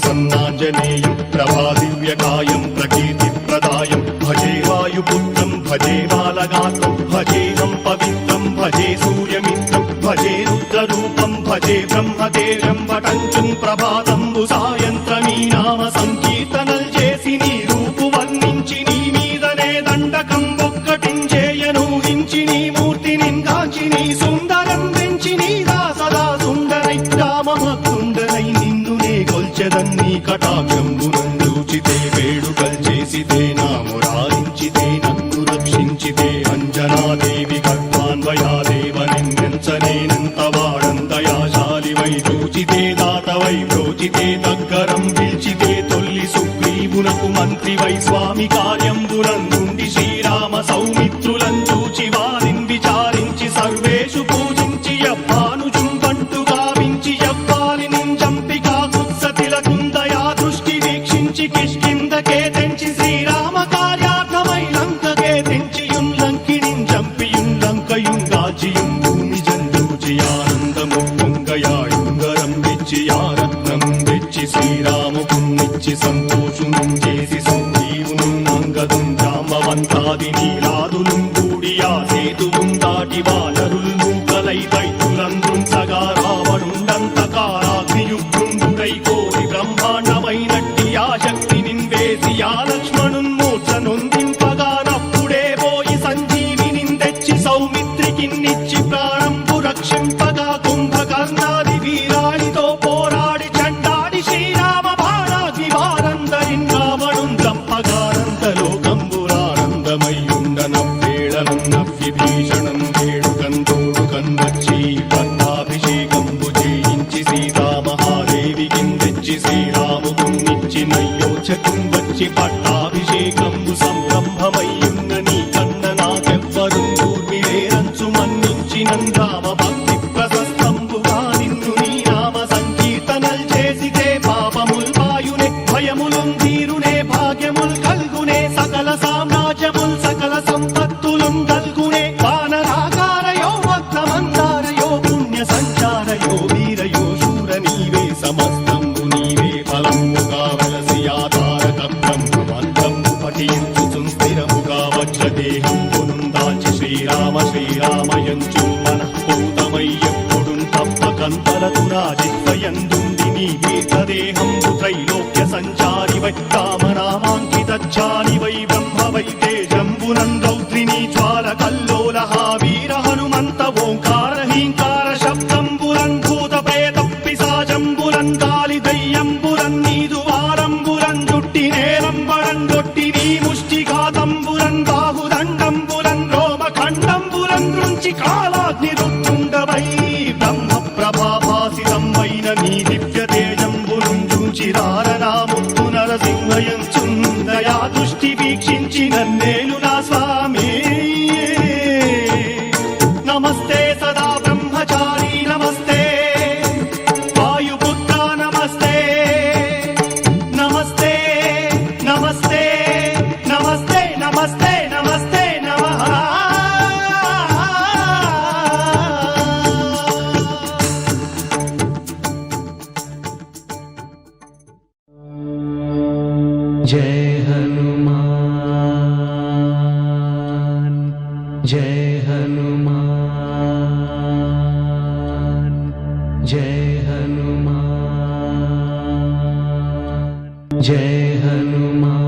प्रसन्नाञ्जनेयं प्रभादिव्यकायं प्रकीर्तिप्रदायं भजे वायुपुत्रं भजे बालगात्रं भजेऽहं पवित्रं भजे सूर्यमित्रं भजे रुद्ररूपं भजे ब्रह्मदेव्यं वटञ्चं ప్రభాతంబు సాయంత్రమీ నామ సంకీర్తనల్ చేసి నీ రూపు వర్ణించి నీ మీదనే దండకం ఒక్కటించేయను హించి నీ మూర్తిని గాంచి నీ సుందరం పెంచి నీ దాసదా సుందరై రామభక్తుండనై నిన్నునే కొల్చెదన్ని కటాక్షంబునందూచితే వేడుకల్ చేసితే నామురారించితే నన్ను రక్షించితే అంజనాదేవి గర్భాన్వయాదేవ నిన్నెంచనేనంత వాడందయాశాలివై చూచితే దాతవై ప్రోచితే దగ్గరం పిలిచితే తొల్లి సుగ్రీవునకు మంత్రివై స్వామి కార్యంబునందుండి శ్రీరామ సౌమిత్రులం చూచి వారిని విచారించి సర్వేషు పూజించి యవ్వాను చుంబంటు గావించి యవ్వాలి నింజంపికా కుత్సతిలకుందయా దృష్టి వీక్షించి కిష్కిందకే తెంచి శ్రీరామ కార్యార్థమై లంకకే తెంచియుం లంకిణిం చంపియుం లంకయుం గాచియుం భూమి జందూచి ఆనందము పొంగయాయుంగరం వెచ్చి ఆరత్నం వెచ్చి శ్రీరాముకున్నిచ్చి సంతోషునం చేసి సుగ్రీవును అంగదుం జాంబవంతాది నీరాదులుం కూడి ఆ సేతువుం దాటి వానరులు మూకలై దైత్యులందృంచగా రావణుండంతకారాగ్నియుగ్రుండుడై కోరి బ్రహ్మాండమైనట్టి ఆ శక్తి నింవేసి ఆ లక్ష్మణున్ మూర్ఛ నొందింపగానప్పుడే పోయి సంజీవిని తెచ్చి సౌమిత్రికిన్నిచ్చి ప్రాణంబు రక్షింపగా కుంభకర్ణాది వీరాడితో పోరాడి చండాడి శ్రీరామ బాణాగ్ని వారందరిన్ రావణున్ చంపగానందలోకంబురానందమయ్యుండనవ్వేళనన్నవ్విభీషణం వేడుకందోడుకన్వచ్చి పట్టాభిషేకంబు చేయించి సీతామహాదేవికిందెచ్చి శ్రీరాముకున్నిచ్చి నయ్యోచకం వచ్చి పట్టాభిషేకంబు సంరంభమయ్యున్న నీ కన్న నాకెవ్వరు దూర్మిలేరంచు మన్నించినం రామ భక్తి ప్రశస్తంబుగా నిన్ను నీ నామ సంకీర్తనల్ చేసితే పాపముల్ వాయునే భయములుం తీరునే భాగ్యముల్ కల్గునే సకల సామ్రాజ్యముల్ సకల సంపత్తులుం కల్గునే వానరాకారయో వక్రమందారయో పుణ్య సంచారయో వీరయో శూర నీవే సమస్తంబు నీవే ఫలముగా వలసి ఆధారక బ్రహ్మమంత్రంబు పఠించుచుం స్థిరముగా వజ్రదేహంబునుం దాల్చి శ్రీరామ శ్రీరామయంచు మనఃపూతమై ఎప్పుడుం తప్పకంతలతు నా జిహ్వయందుండి నీ దీర్ఘదేహంబు త్రైలోక్య సంచారివై రామనామాంకితచ్చానివై బ్రహ్మవై తేజంబునం రౌద్రిణీ జ్వాల కల్లోలహ వీర హనుమంత ఓంకార హీంకార శబ్దంబురం భూత ప్రేత పిశాచంబురం గాలి దయ్యంబురం నీదు వారంబురం జుట్టి నేలంబరం గొట్టి నీ ముష్టిఘాతంబురం బాహుదండంబురం రోమఖండంబురం దృంచి కాలాగ్ని రుత్తుండవై బ్రహ్మ ప్రభాభాసితమైన నీ దివ్య తేజంబురం చూచి రారనాముత్తు నరసింహయంచుందయా దృష్టి వీక్షించి నన్నేలు నా స్వామి నమస్తే సదా బ్రహ్మచారి నమస్తే వాయుపుత్ర నమస్తే నమస్తే నమస్తే నమస్తే నమస్తే నమస్తే నమః जय हनुमान जय हनुमान जय हनुमान जय हनुमान।